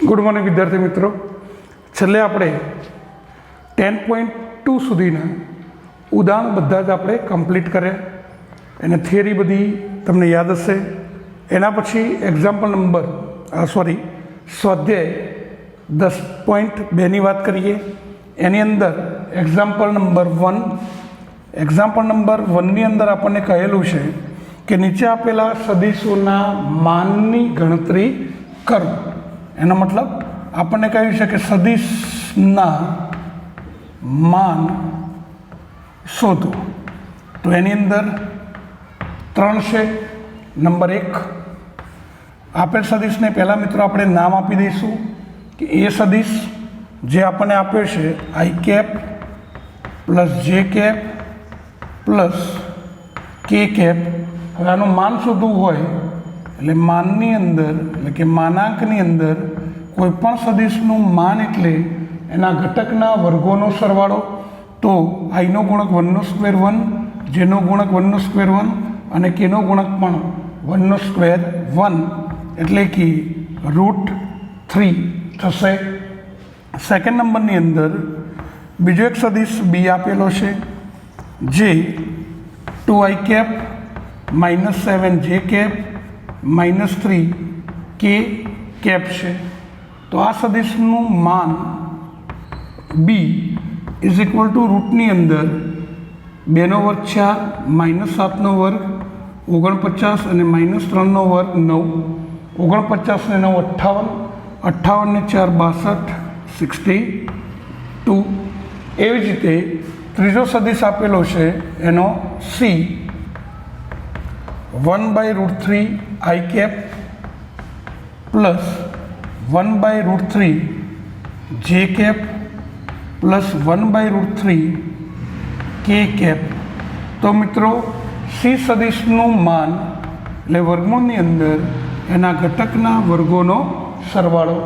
Good morning વિદ્યાર્થી મિત્રો, છેલ્લે આપણે 10.2 સુધીના ઉદાહરણ બધા જ આપણે કમ્પ્લીટ કર્યા. એને થિયરી બધી તમને યાદ હશે. એના પછી એક્ઝામ્પલ નંબર સ્વાધ્યાય 10.2ની વાત કરીએ. એની અંદર એક્ઝામ્પલ નંબર 1ની અંદર આપણને કહેલું છે કે નીચે આપેલા સદીશોના માનની ગણતરી કરો. એનો મતલબ આપણને કહ્યું છે કે સદીશના માન શોધો. તો એની અંદર 3 છે. નંબર 1, આપેલ સદીશને પહેલાં મિત્રો આપણે નામ આપી દઈશું કે એ સદીશ જે આપણને આપ્યો છે i cap plus j cap plus k cap. હવે આનું માન શોધવું હોય એટલે માનની અંદર એટલે કે માનાંકની અંદર કોઈ પણ સદીશનું માન એટલે એના ઘટકના વર્ગોનો સરવાળો. તો આઈનો ગુણક 1 સ્ક્વેર 1, જેનો ગુણક 1 સ્ક્વેર 1 અને કેનો ગુણક પણ 1 સ્ક્વેર 1 એટલે કે √3 થશે. સેકન્ડ નંબરની અંદર બીજો એક સદીશ બી આપેલો છે જે 2i કેપ -7 જે કેપ -3 કે કેપ છે. તો આ સદીશનું માન બી ઇઝ ઇક્વલ ટુ રૂટની અંદર 2 નો વર્ગ 4 -7 નો વર્ગ 49 અને -3 નો વર્ગ 9. 49 ને 9 58, 58 ને 4 62, 62. એવી જ રીતે ત્રીજો સદીશ આપેલો છે એનો સી 1/√3 આઈ કેપ પ્લસ 1/√3 જે કેપ પ્લસ 1/√3 કે કેપ. તો મિત્રો સી સદીશનું માન એટલે વર્ગમૂળની અંદર એના ઘટકના વર્ગોનો સરવાળો.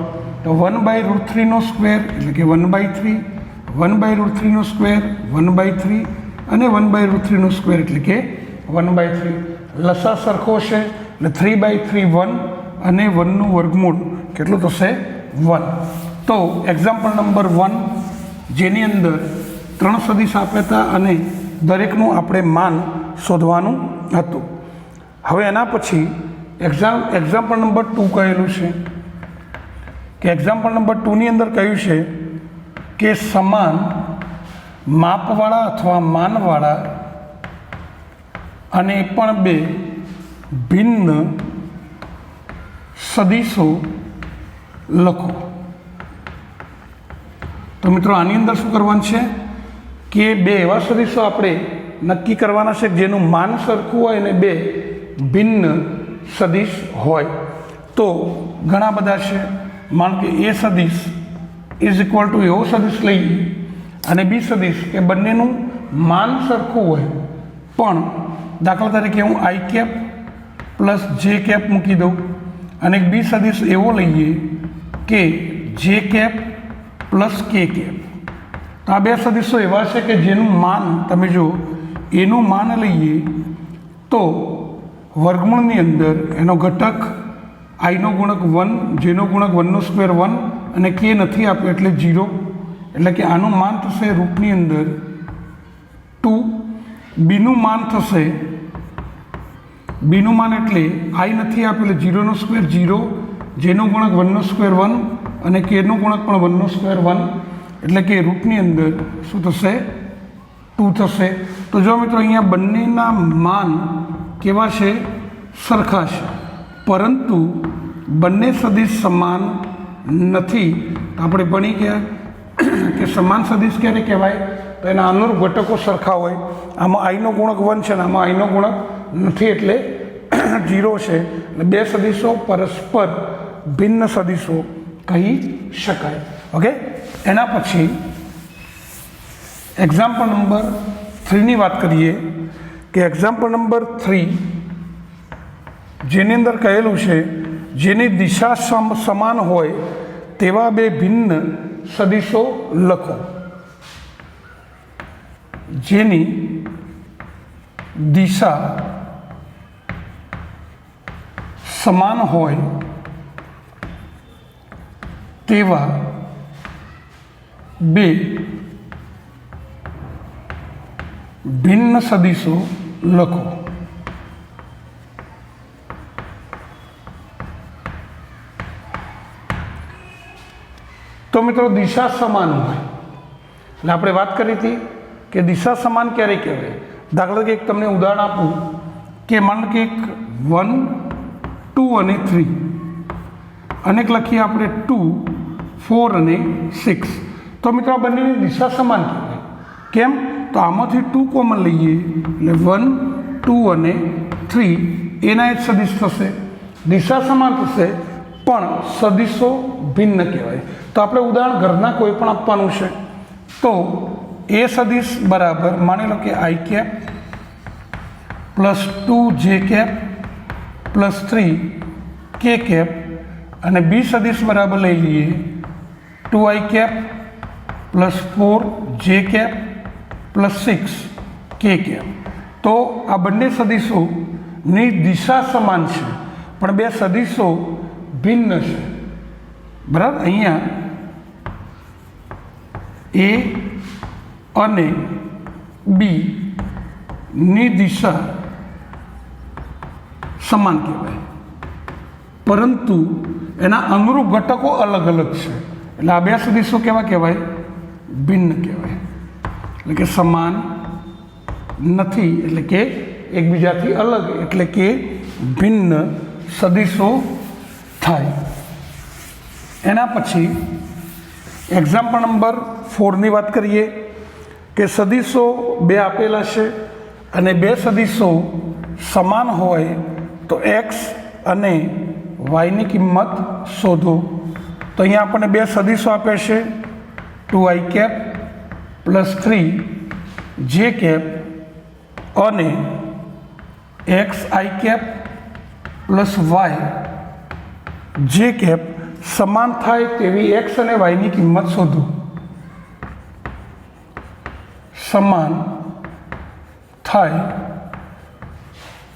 તો 1/√3 નો સ્ક્વેર એટલે કે 1/3, 1/√3 નો સ્ક્વેર 1/3 અને 1/√3 નો સ્ક્વેર એટલે કે 1/3. લસા સરખો છે એટલે 3/3 1 અને 1નું વર્ગમૂળ કેટલું થશે 1. તો એક્ઝામ્પલ નંબર 1 જેની અંદર 3 સદીશ આપ્યા હતા અને દરેકનું આપણે માન શોધવાનું હતું. હવે એના પછી એક્ઝામ્પલ નંબર 2 કહેલું છે કે એક્ઝામ્પલ નંબર 2ની અંદર કહ્યું છે કે સમાન માપવાળા અથવા માનવાળા અને પણ બે ભિન્ન સદીશો લખો. તો મિત્રો આની અંદર શું કરવાનું છે કે બે એવા સદીશો આપણે નક્કી કરવાના છે જેનું માન સરખું હોય અને બે ભિન્ન સદીશ હોય. તો ઘણા બધા છે. માન કે એ સદીશ ઇઝ ઇક્વલ ટુ એવો સદીશ લઈએ અને બી સદીશ કે બંનેનું માન સરખું હોય પણ દાખલા તરીકે હું i cap plus j cap મૂકી દઉં અને બી સદીશ એવો લઈએ કે જે કેપ પ્લસ કે કેપ. તો આ બે સદીશો એવા છે કે જેનું માન તમે જો એનું માન લઈએ તો વર્ગમૂળની અંદર એનો ઘટક આઈનો ગુણક 1, જેનો ગુણક 1 સ્ક્વેર 1 અને કે નથી આપ્યો એટલે 0. એટલે કે આનું માન થશે રૂટની અંદર 2. બીનું માન થશે બીનું માન એટલે આઈ નથી આપ્યું એટલે 0 સ્ક્વેર 0, જેનો ગુણક 1 સ્ક્વેર 1 અને કેનો ગુણક પણ 1 સ્ક્વેર 1 એટલે કે રૂટની અંદર શું થશે 2 થશે. તો જો મિત્રો અહીંયા બંનેના માન કેવા છે સરખા છે પરંતુ બંને સદીશ સમાન નથી. આપણે ભણી ગયા કે સમાન સદીશ ક્યારે કહેવાય તો એના અનુરૂપ ઘટકો સરખા હોય. આમાં આઈનો ગુણક 1 છે અને આમાં આઈનો ગુણક નથી એટલે 0 છે. એટલે બે સદીશો પરસ્પર ભિન્ન સદીશો કહી શકાય. ઓકે. એના પછી એક્ઝામ્પલ નંબર 3ની વાત કરીએ કે એક્ઝામ્પલ નંબર 3 જેની અંદર કહેલું છે જેની દિશા સમાન હોય તેવા બે ભિન્ન સદીશો લખો. જેની દિશા સમાન હોય તેવા બે ભિન્ન સદીશો લખો. તો મિત્રો દિશા સમાન હોય એટલે આપણે વાત કરી હતી કે દિશા સમાન ક્યારે કહેવાય. દાખલા તરીકે એક તમને ઉદાહરણ આપું કે માનો કે એક 1, 2 અને 3 અને એક લખીએ આપણે 2, 4 અને 6. તો મિત્રો આ બંનેની દિશા સમાન કહેવાય. કેમ? તો આમાંથી 2 કોમન લઈએ એટલે 1, 2 અને 3 એના જ સદિશ થશે, દિશા સમાન થશે, પણ સદિશો ભિન્ન કહેવાય. તો આપણે ઉદાહરણ ઘરના કોઈ પણ આપવાનું છે. તો એ સદિશ બરાબર માની લો કે i cap plus 2 j cap plus 3 કે કેપ, અને બી સદિશ બરાબર લઈ લઈએ 2i કેપ પ્લસ 4 જે કેપ પ્લસ 6 કે કેપ. તો આ બંને સદિશોની દિશા સમાન છે, પણ બે સદિશો ભિન્ન છે. બરાબર? અહીંયા એ અને બી ની દિશા સમાન કહેવાય, પરંતુ એના અનુરૂપ ઘટકો અલગ અલગ છે. એટલે આ બે સદિશો કેવા કહેવાય? ભિન્ન કહેવાય. એટલે કે સમાન નથી, એટલે કે એકબીજાથી અલગ, એટલે કે ભિન્ન સદિશો થાય. એના પછી એક્ઝામ્પલ નંબર 4ની વાત કરીએ કે સદિશો બે આપેલા છે અને બે સદિશો સમાન હોય તો એક્સ અને વાયની કિંમત શોધો. તો અહીંયા આપણને બે સદિશો આપે છે 2i cap plus 3 j cap અને x i cap plus y j cap સમાન થાય તેવી એક્સ અને વાયની કિંમત શોધો. સમાન થાય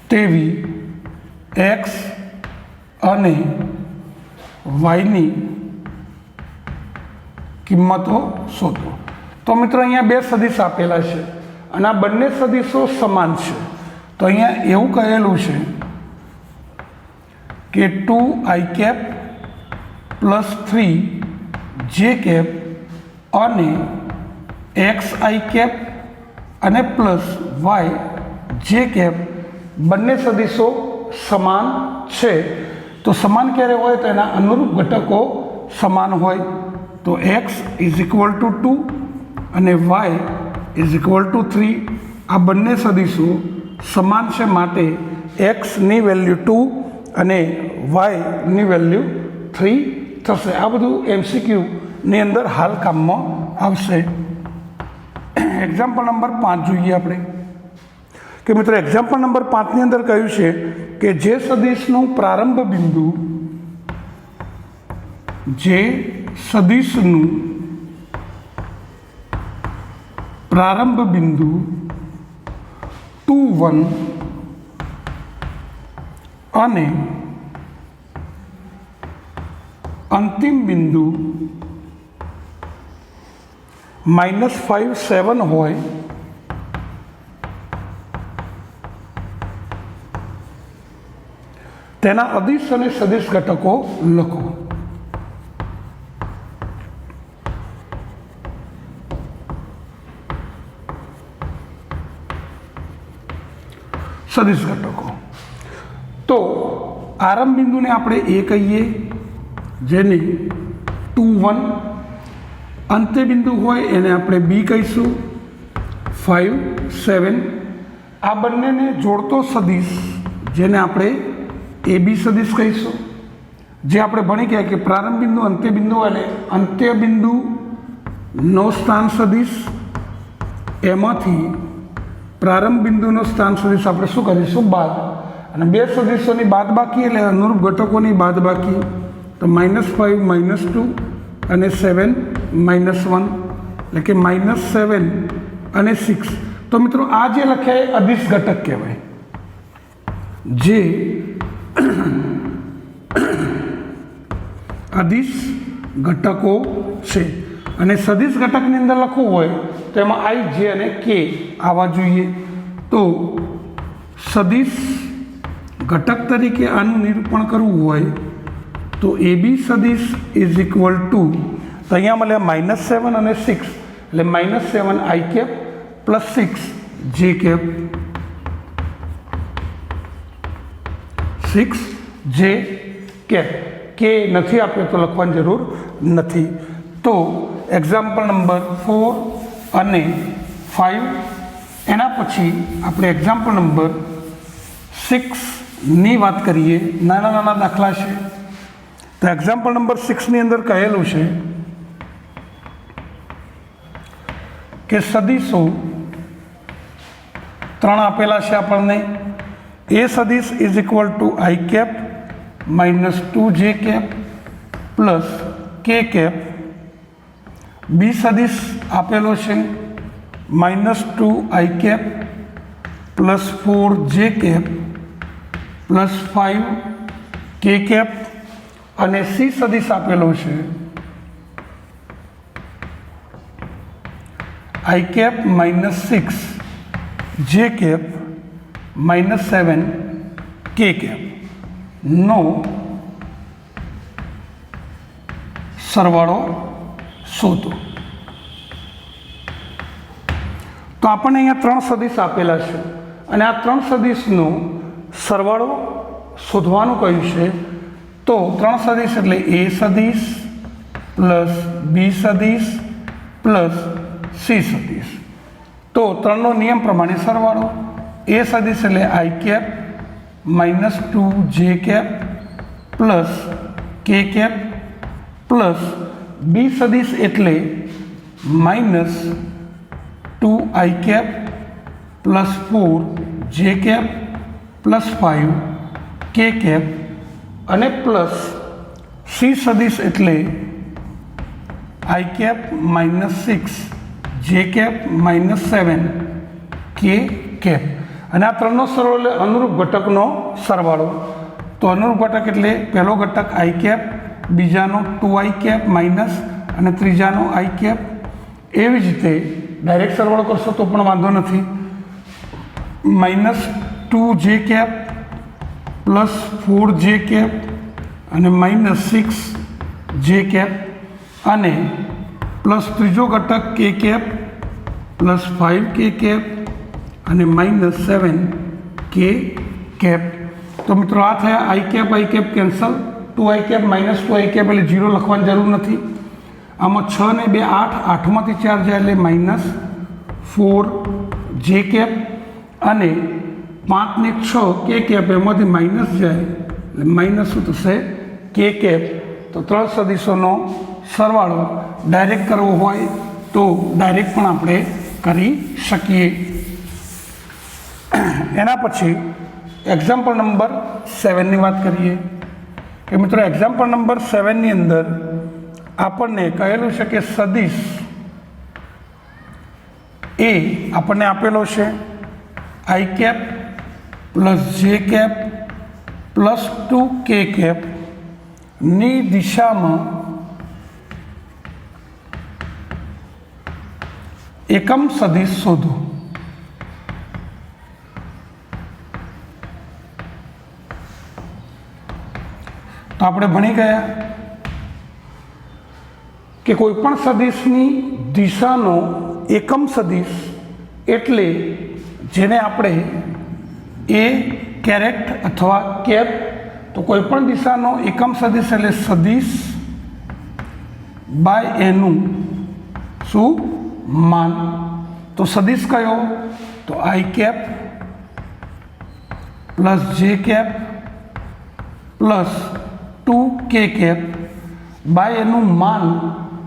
તેવી એક્સ અને વાયની કિંમતો શોધો. તો મિત્રો અહીંયા બે સદિશ આપેલા છે અને આ બંને સદિશો સમાન છે. તો અહીંયા એવું કહેલું છે કે 2i cap plus 3 j cap અને એક્સ આઈ કેપ અને પ્લસ વાય જે કેપ બંને સદિશો સમાન છે. તો સમાન ક્યારે હોય? તો એના અનુરૂપ ઘટકો સમાન હોય. તો એક્સ ઇઝ ઇક્વલ ટુ 2 અને વાય ઇઝ ઇક્વલ ટુ 3. આ બંને સદિશો સમાન છે, માટે એક્સની વેલ્યુ 2 અને વાયની વેલ્યુ 3 થશે. આ બધું MCQની અંદર હાલ કામમાં આવશે. એક્ઝામ્પલ નંબર 5 જોઈએ આપણે કે મિત્રો એક્ઝામ્પલ નંબર 5ની અંદર કહ્યું છે કે જે સદિશનું પ્રારંભ બિંદુ પ્રારંભ બિંદુ 2, 1 અને અંતિમ બિંદુ -5, 7 હોય તેના અદિશ અને સદિશ ઘટકો લખો. સદિશ ઘટકો. તો આરંભ બિંદુને આપણે એ કહીએ, જેને 2, 1. અંત્ય બિંદુ હોય એને આપણે બી કહીશું, 5, 7. આ બંનેને જોડતો સદિશ જેને આપણે એ બી સદિશ કહીશું. જે આપણે ભણી ગયા કે પ્રારંભ બિંદુ, અંત્ય બિંદુ અને અંત્ય બિંદુનો સ્થાન સદિશ, એમાંથી પ્રારંભ બિંદુનો સ્થાન સદિશ આપણે શું કરીશું? બાદ. અને બે સદિશોની બાદ બાકી એટલે અનુરૂપ ઘટકોની બાદ બાકી. તો -5, -2 અને 7, -1 એટલે કે -7 અને 6. તો મિત્રો આ જે લખ્યા એ અદિશ ઘટક કહેવાય. જે અદિશ ઘટકો છે અને સદિશ ઘટકની અંદર લખવું હોય તો એમાં આઈ, જે અને કે આવવા જોઈએ. તો સદિશ ઘટક તરીકે આનું નિરૂપણ કરવું હોય તો એ બી સદિશ ઇઝ ઇક્વલ ટુ, તો અહીંયા મળે -7 અને 6, એટલે -7 આઈ કેપ પ્લસ 6 જે કેપ, 6 જે કેપ. કે નથી આપ્યો તો લખવાની જરૂર નથી. તો એક્ઝામ્પલ નંબર 4 અને 5, એના પછી આપણે એક્ઝામ્પલ નંબર 6ની વાત કરીએ. નાના નાના દાખલા છે. તો એક્ઝામ્પલ નંબર 6ની અંદર કહેલું છે કે સદિશો 3 આપેલા છે આપણને. એ સદિશ is equal to i cap -2 j cap plus k cap. B સદિશ આપેલો છે -2 આઈ કેપ પ્લસ 4 જે કેપ પ્લસ 5 કે કેપ. અને સી સદિશ આપેલો છે આઈ કેપ -6 જે કેપ -7 કે કેપ નો સરવાળો શોધો. તો આપણને અહીંયા 3 સદિશ આપેલા છે અને આ 3 સદિશનો સરવાળો શોધવાનું કહ્યું છે. તો 3 સદિશ એટલે એ સદિશ પ્લસ બી સદિશ પ્લસ સી સદિશ. તો 3નો નિયમ પ્રમાણે સરવાળો. એ સદિશ એટલે આઈ cap -2 j cap plus k cap plus b સદિશ એટલે -2 આઈ કેપ પ્લસ 4 જે કેપ પ્લસ 5 કે કેપ અને પ્લસ સી સદિશ એટલે આઈ કેપ -6 જે કેપ -7 કે કેપ. અને આ 3નો સરવાળો એટલે અનુરૂપ ઘટકનો સરવાળો. તો અનુરૂપ ઘટક એટલે પહેલો ઘટક આઈ કેપ, બીજાનો 2 આઈ કેપ માઇનસ અને ત્રીજાનો આઈ કેપ. એવી જ રીતે ડાયરેક્ટ સરવાળો કરશો તો પણ વાંધો નથી. -2 જે કેપ પ્લસ 4 જે કેપ અને -6 જે કેપ અને પ્લસ ત્રીજો ઘટક કે કેપ પ્લસ 5 કે કેપ અને -7 કે કેપ. તો મિત્રો આ થયા i cap cancel. 2 i cap -2 i cap એટલે 0 લખવાની જરૂર નથી. આમાં 6 ને 2 8, 8માંથી 4 જાય એટલે -4 જે કેપ અને 5 ને 6 કે કેપ, એમાંથી માઇનસ જાય એટલે માઇનસ શું થશે કે કેપ. તો 3 સદિશોનો સરવાળો ડાયરેક્ટ કરવો હોય તો ડાયરેક્ટ પણ આપણે કરી શકીએ. એના પછી એક્ઝામ્પલ નંબર 7ની વાત કરીએ કે મિત્રો એક્ઝામ્પલ નંબર 7ની અંદર આપણને કહેલું છે કે સદિશ એ આપણને આપેલો છે i cap plus j cap plus 2 k cap ની દિશામાં એકમ સદિશ શોધો. તો આપણે ભણી ગયા કે કોઈ પણ સદિશની દિશાનો એકમ સદિશ એટલે જેને આપણે એ કેરેટ અથવા કેપ, તો કોઈ પણ દિશાનો એકમ સદિશ એટલે સદિશ બાય એનું શું માન. તો સદિશ કયો? તો i cap plus j cap plus 2 k cap by એનું માન.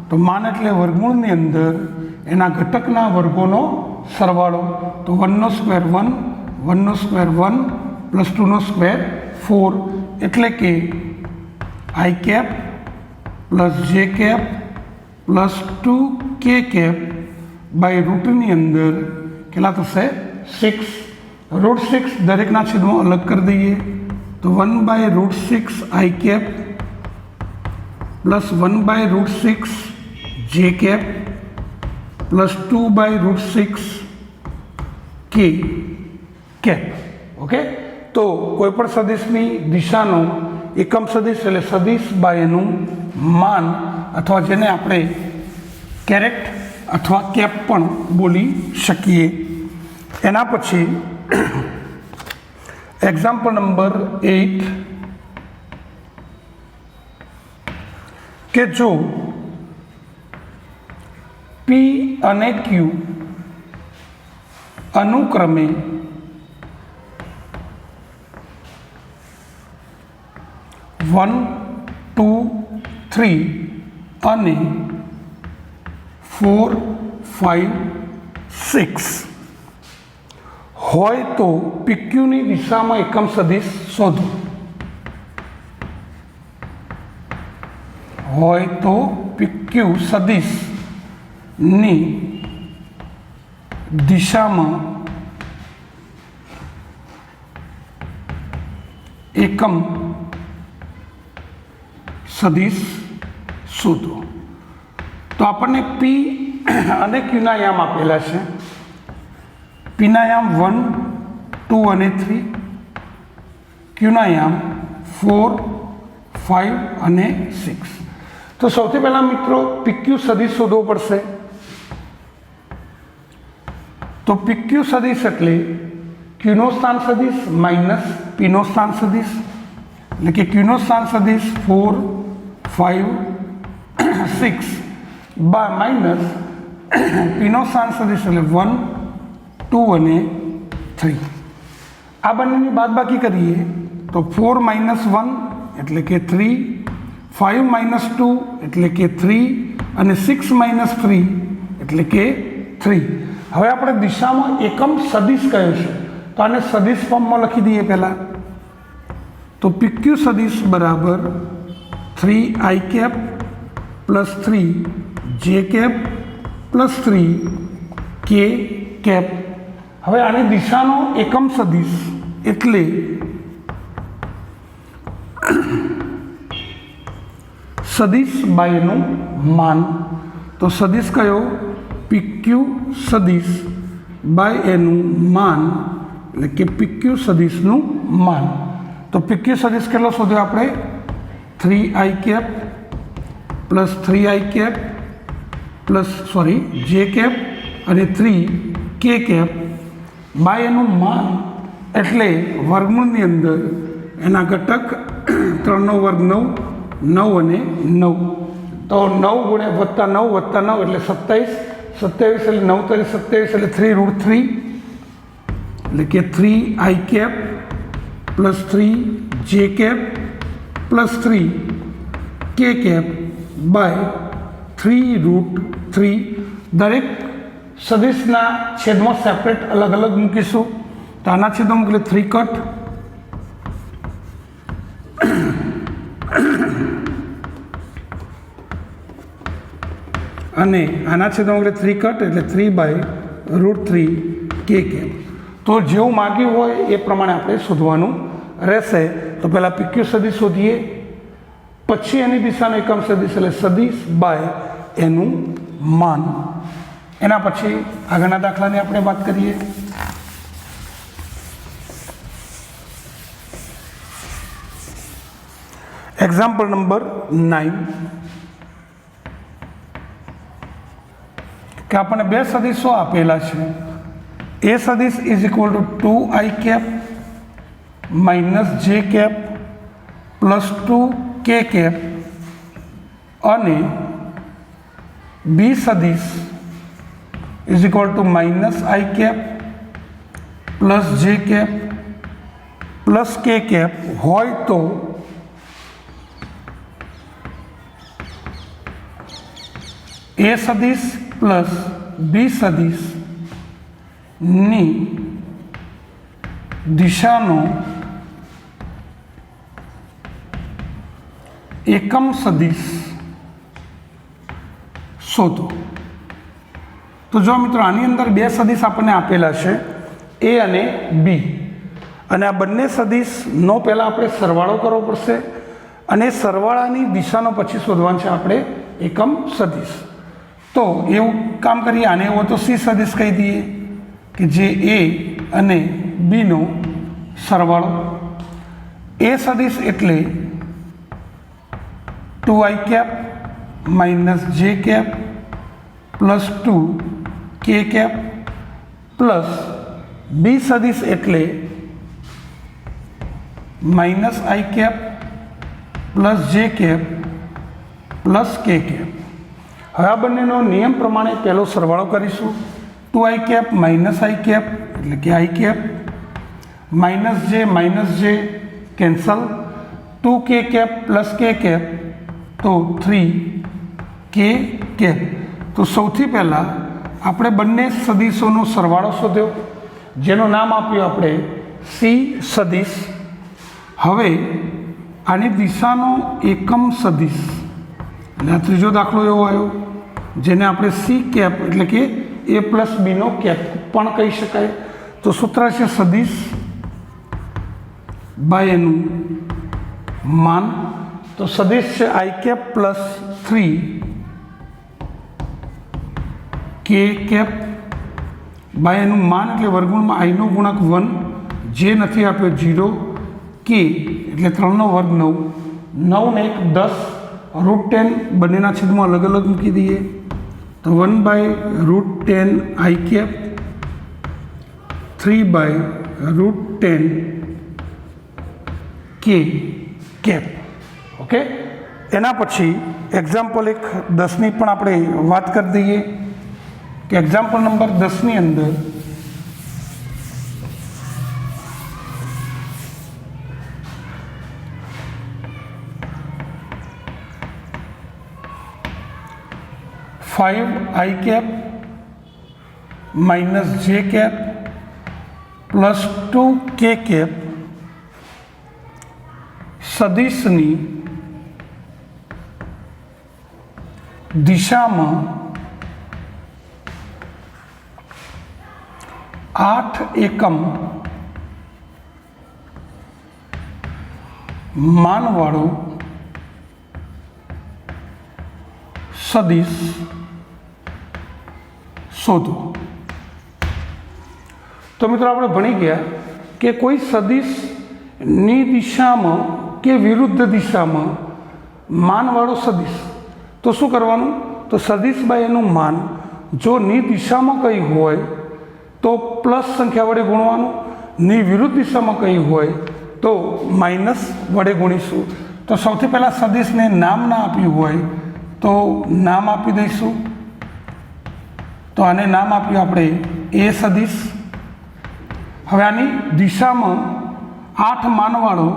તો માન એટલે વર્ગમૂળની અંદર એના ઘટકના વર્ગોનો સરવાળો. તો 1 નો સ્ક્વેર 1, 1 નો સ્ક્વેર 1 પ્લસ 2 નો સ્ક્વેર 4, એટલે કે i cap plus j cap plus 2 k cap by રૂટની અંદર કેટલા થશે 6. √6 દરેકના છેદમાં અલગ કરી દઈએ. તો 1/√6 i cap plus 1/√6 j cap plus 2/√6 k cap. Okay, तो कोईपण सदिशनी दिशानो एकम सदिश એટલે સદિશ બાય એનું માન અથવા જેને આપણે કેરેક્ટ અથવા કેપ પણ બોલી શકીએ। એના પછી એક્ઝામ્પલ નંબર 8 કે જો P અને Q अनुक्रमे 1, 2, 3 અને 4, 5, 6 હોય તો PQની દિશામાં એકમ સદિશ શોધો। હોય તો PQ સદિશની દિશામાં એકમ સદિશ શોધો। તો આપણને P અને Qના યામ આપેલા છે। Pના યામ 1, 2 અને 3, Qના યામ 4, 5 અને 6। તો સૌથી પહેલાં મિત્રો PQ સદિશ શોધવો પડશે। તો PQ સદિશ એટલે Qનો સ્થાન સદિશ માઇનસ Pનો સ્થાન સદિશ, એટલે કે Qનો સ્થાન સદિશ 4, 5, 6 માઇનસ Pનો સ્થાન સદિશ એટલે 1, 2 અને 3। આ બંનેની બાદબાકી કરીએ તો 4 - 1 એટલે કે 3, 5 - 2 એટલે કે 3 અને 6 - 3 એટલે કે 3। હવે આપણે દિશામાં એકમ સદિશ કયો છે તો આને સદિશ ફોર્મમાં લખી દઈએ પહેલાં। તો PQ સદિશ બરાબર 3i cap plus 3j cap plus 3k cap. હવે આની દિશાનો એકમ સદિશ એટલે સદિશ બાય એનું માન। તો સદિશ કયો PQ સદિશ બાય એનું માન એટલે કે PQ સદિશનું માન। તો PQ સદિશ કેટલો શોધ્યો આપણે 3i cap plus 3i cap plus j cap અને 3k કેપ બાય એનું માન એટલે વર્ગમૂળની અંદર એના ઘટક 3નો વર્ગ 9, 9 અને 9। તો 9 ગુણ્યા વત્તા 9 વત્તા 9 એટલે 27, 27 એટલે 9 તારી 27 એટલે 3√3 એટલે કે 3i cap plus 3j cap plus 3k cap by 3√3। દરેક સદિશના છેદમાં સેપરેટ અલગ અલગ મૂકીશું। તો આના છેદમાં મૂકીએ 3 કટ અને આના છેદમાં મૂકીએ 3 કટ એટલે 3/√3k કેપ। તો જેવું માગ્યું હોય એ પ્રમાણે આપણે શોધવાનું રહેશે। તો પહેલાં PQ સદિશ શોધીએ, પછી એની દિશાનો એકમ સદિશ એટલે સદિશ બાય એનું માન। એના પછી આગળના દાખલાની આપણે વાત કરીએ। એક્ઝામ્પલ નંબર 9 કે આપણને બે સદિશો આપેલા છે। એ સદિશ is equal to 2i cap minus j cap plus 2k cap અને બી સદિશ is equal to minus i cap plus j cap plus k cap હોય તો એ સદિશ પ્લસ બી સદિશની દિશાનો એકમ સદિશ શોધો। તો જો મિત્રો આની અંદર બે સદિશ આપણને આપેલા છે એ અને બી, અને આ બંને સદિશનો પહેલાં આપણે સરવાળો કરવો પડશે અને સરવાળાની દિશાનો પછી શોધવાનું છે આપણે એકમ સદિશ. તો એવું કામ કરીએ, આને એવો તો સી સદિશ કહી દઈએ કે જે એ અને બીનો સરવાળો. એ સદિશ એટલે 2i minus j cap plus 2k cap plus b સદિશ એટલે minus i cap plus j cap plus k cap. હવે આ બંનેનો નિયમ પ્રમાણે પહેલો સરવાળો કરીશું. 2i માઇનસ આઈ કેપ એટલે કે i cap minus j cancel, 2k cap plus k cap તો 3k કેપ. તો સૌથી પહેલાં આપણે બંને સદિશોનો સરવાળો શોધ્યો, જેનું નામ આપ્યું આપણે સી સદિશ. હવે આની દિશાનો એકમ સદિશ એટલે આ ત્રીજો દાખલો એવો આવ્યો જેને આપણે સી કેપ એટલે કે એ પ્લસ બીનો કેપ પણ કહી શકાય. તો સૂત્ર છે સદિશ બાય એનું માન. તો સદિશ છે i cap plus 3k cap by એનું માન એટલે વર્ગમૂળમાં આઈનો ગુણાંક 1, જે નથી આપ્યો 0, કે એટલે 3નો વર્ગ 9 ને 1 10, √10 બંનેના છેદમાં અલગ અલગ મૂકી દઈએ તો 1/√10 આઈ કેપ 3/√10 કે કેપ. ઓકે, એના પછી એક્ઝામ્પલ એક 10ની પણ આપણે વાત કરી દઈએ કે એક્ઝામ્પલ નંબર 10ની અંદર (5i) minus j cap plus 2k cap સદિશની દિશામાં 8 એકમ માનવાળો સદિશ શોધો. તો મિત્રો આપણે ભણી ગયા કે કોઈ સદિશની દિશામાં કે વિરુદ્ધ દિશામાં માનવાળો સદિશ, તો શું કરવાનું? તો સદિશ બાય એનું માન જો ની દિશામાં કઈ હોય તો પ્લસ સંખ્યા વડે ગુણવાનું, ની વિરુદ્ધ દિશામાં કઈ હોય તો માઇનસ વડે ગુણીશું. તો સૌથી પહેલાં સદિશને નામ ના આપ્યું હોય તો નામ આપી દઈશું. તો આને નામ આપ્યું આપણે એ સદિશ. હવે આની દિશામાં 8 માનવાળો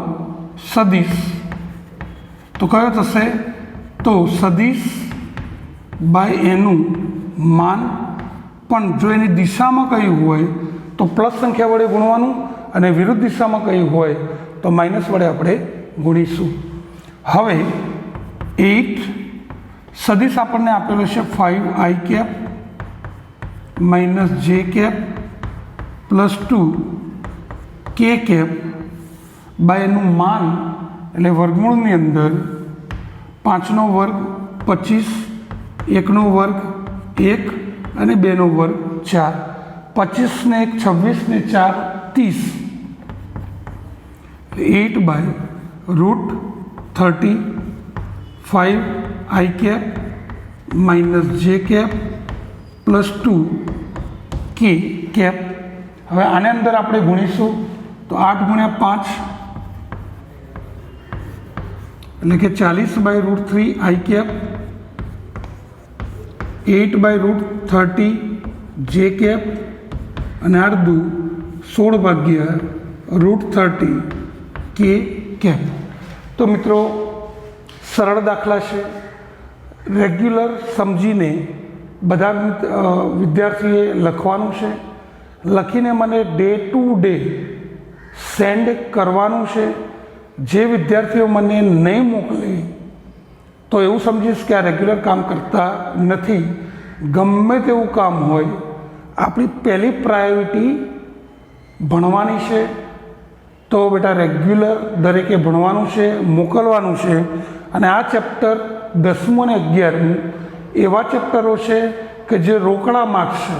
સદિશ તો કયો થશે? તો સદિશ બાય એનું માન, પણ જો એની દિશામાં કયું હોય તો પ્લસ સંખ્યા વડે ગુણવાનું અને વિરુદ્ધ દિશામાં કયું હોય તો માઇનસ વડે આપણે ગુણીશું. હવે 8 સદિશ આપણને આપેલો છે 5i minus j cap plus 2k cap by એનું માન એટલે વર્ગમૂળની અંદર 5નો વર્ગ 25, 1નો વર્ગ 1 અને 2નો વર્ગ 4, 25 ને 1 26 ને 4 30, 8/√30 5i minus j cap plus 2k cap. હવે આને અંદર આપણે ગુણીશું તો 8 ગુણ્યા 5 એટલે કે 40/√3 આઈ કેપ, 8/√30 જે કેપ અને અડધું 16/√30 કે કેપ. તો મિત્રો સરળ દાખલા છે, રેગ્યુલર સમજીને બધા વિદ્યાર્થીએ લખવાનું છે. લખીને મને ડે ટુ ડે સેન્ડ કરવાનું છે. જે વિદ્યાર્થીઓ મને નહીં મોકલે તો એવું સમજીશ કે આ રેગ્યુલર કામ કરતા નથી. ગમે તેવું કામ હોય, આપણી પહેલી પ્રાયોરિટી ભણવાની છે, તો બેટા રેગ્યુલર દરેકે ભણવાનું છે, મોકલવાનું છે. અને આ ચેપ્ટર 10મું અને 11મું એવા ચેપ્ટરો છે કે જે રોકડા માર્ક્સ છે,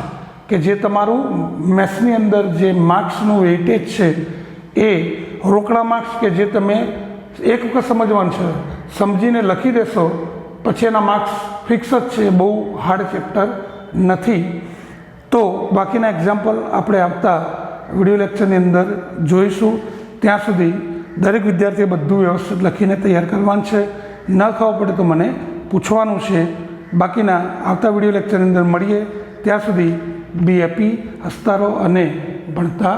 કે જે તમારું મેથ્સની અંદર જે માર્ક્સનું વેઇટેજ છે એ રોકડા માર્ક્સ કે જે તમે એક વખત સમજવાનું છે, સમજીને લખી દેશો પછી એના માર્ક્સ ફિક્સ જ છે, બહુ હાર્ડ ચેપ્ટર નથી. તો બાકીના એક્ઝામ્પલ આપણે આવતા વિડીયો લેક્ચરની અંદર જોઈશું. ત્યાં સુધી દરેક વિદ્યાર્થીએ બધું વ્યવસ્થિત લખીને તૈયાર કરવાનું છે. ન ખબર પડે તો મને પૂછવાનું છે. બાકીના આવતા વિડીયો લેક્ચરની અંદર મળીએ. ત્યાં સુધી બી હેપી, હસતા રહો અને ભણતા